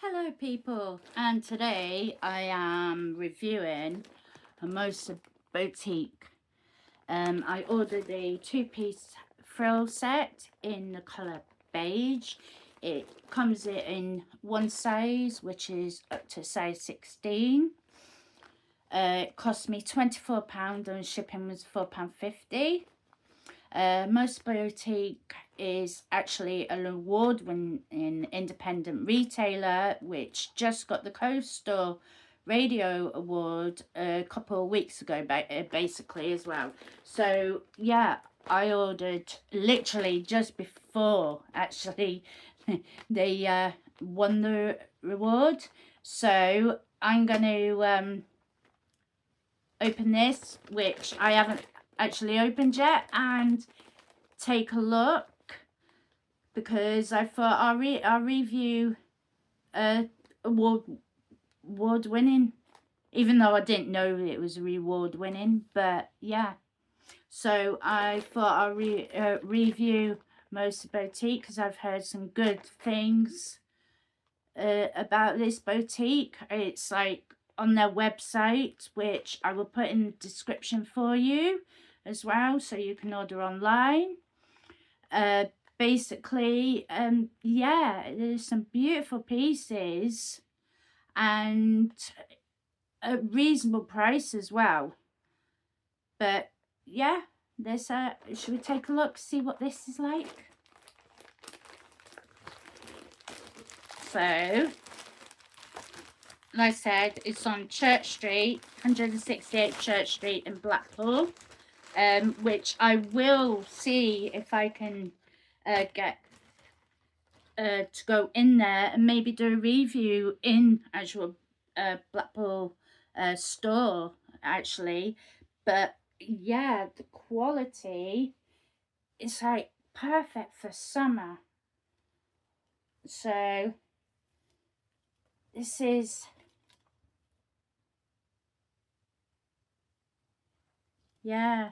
Hello people, and today I am reviewing Hermosa Boutique. I ordered a two-piece frill set in the colour beige. It comes in one size, which is up to size 16. It cost me £24 and shipping was £4.50. Hermosa Boutique is actually an award-winning independent retailer which just got the Coastal Radio Award a couple of weeks ago, basically, as well. So, yeah, I ordered literally just before, actually, they won the reward. So, I'm going to open this, which I haven't actually opened yet, and take a look, because I thought I'll review award winning, even though I didn't know it was reward winning. But yeah, so I thought I'll review Hermosa Boutique because I've heard some good things about this boutique. It's like on their website, which I will put in the description for you as well, so you can order online. Basically, yeah, there's some beautiful pieces and a reasonable price as well. But yeah, there's should we take a look, see what this is like? So, like I said, it's on Church Street, 168 Church Street in Blackpool, which I will see if I can get to go in there and maybe do a review in actual Blackpool store, actually. But yeah, the quality is like perfect for summer. So this is, yeah,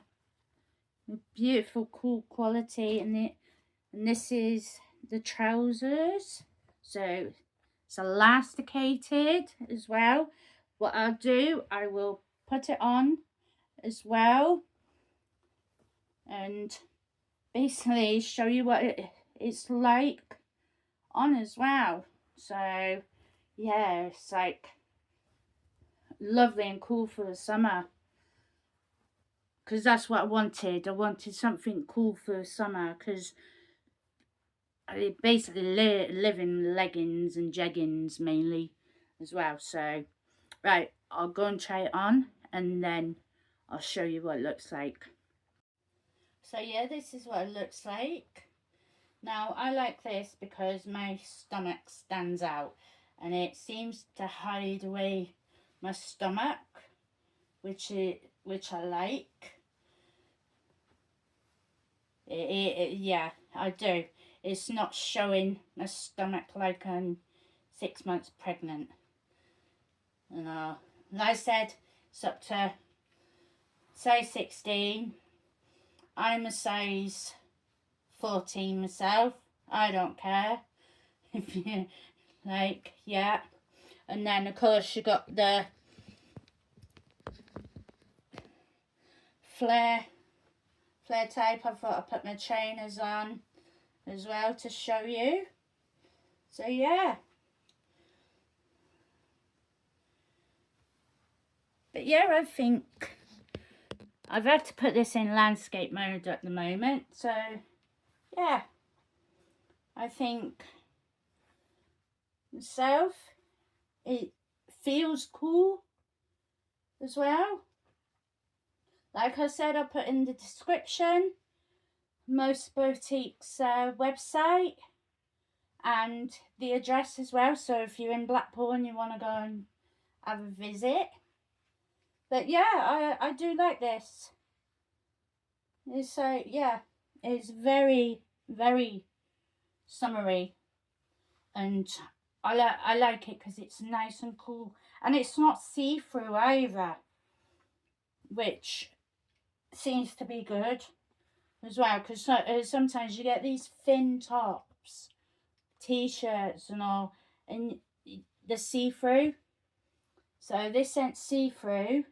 beautiful, cool quality. And this is the trousers, so it's elasticated as well. What I'll do, I will put it on as well and basically show you what it's like on as well. So yeah, it's like lovely and cool for the summer, because that's what I wanted. I wanted something cool for the summer, because I basically live in leggings and jeggings mainly as well. So right, I'll go and try it on and then I'll show you what it looks like. So yeah, this is what it looks like. Now I like this because my stomach stands out and it seems to hide away my stomach, which I like. Yeah, I do. It's not showing my stomach like I'm 6 months pregnant. And like I said, it's up to size 16. I'm a size 14 myself. I don't care. If you like, yeah. And then of course you got the flare type. I thought I'd put my trainers on as well to show you. So yeah. But yeah, I think I've had to put this in landscape mode at the moment. So yeah, I think itself, it feels cool as well. Like I said, I'll put in the description Hermosa Boutique's website and the address as well. So if you're in Blackpool and you want to go and have a visit. But yeah, I do like this. It's yeah, it's very, very summery, and I like it because it's nice and cool, and it's not see-through either, which seems to be good as well, because sometimes you get these thin tops, t-shirts and all, and the see-through. So this scent's see-through.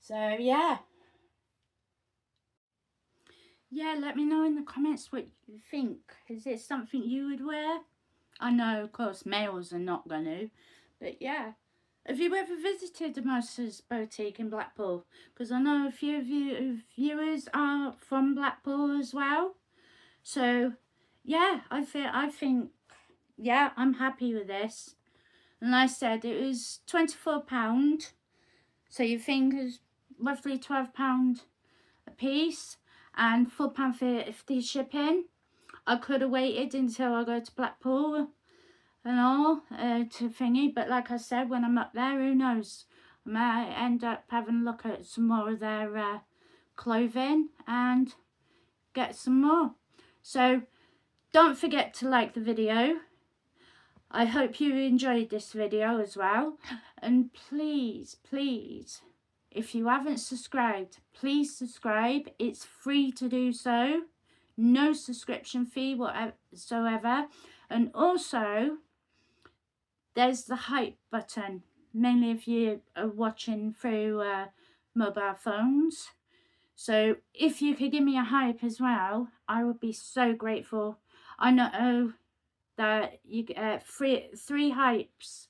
So yeah. Yeah, let me know in the comments what you think. Is it something you would wear? I know, of course, males are not going to. But yeah. Have you ever visited Hermosa's Boutique in Blackpool? Because I know a few of you viewers are from Blackpool as well. So yeah, I think yeah, I'm happy with this. And like I said, it was £24. So you think it's roughly £12 a piece and £4.50 shipping. I could have waited until I go to Blackpool and all to thingy, but like I said, when I'm up there, who knows, I might end up having a look at some more of their clothing and get some more. So don't forget to like the video. I hope you enjoyed this video as well, and please if you haven't subscribed, please subscribe. It's free to do so, no subscription fee whatsoever. And also there's the hype button, mainly if you are watching through mobile phones. So if you could give me a hype as well, I would be so grateful. I know that you get three hypes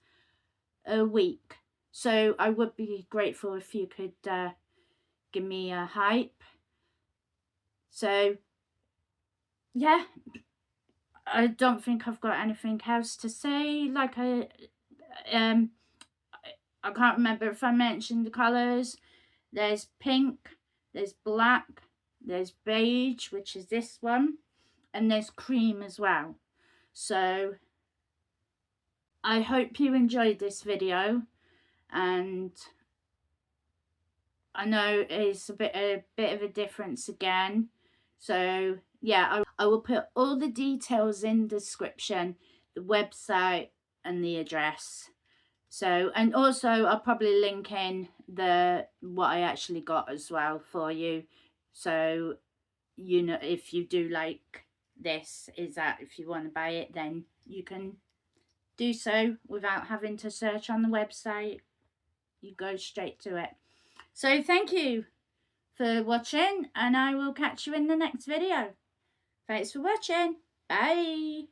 a week, so I would be grateful if you could give me a hype. So yeah, I don't think I've got anything else to say. Like I can't remember if I mentioned the colours. There's pink, there's black, there's beige, which is this one, and there's cream as well. So I hope you enjoyed this video, and I know it's a bit of a difference again. So yeah, I will put all the details in the description, the website and the address. So, and also I'll probably link in what I actually got as well for you. So you know, if you do like this, is that if you want to buy it, then you can do so without having to search on the website. You go straight to it. So thank you for watching, and I will catch you in the next video. Thanks for watching. Bye.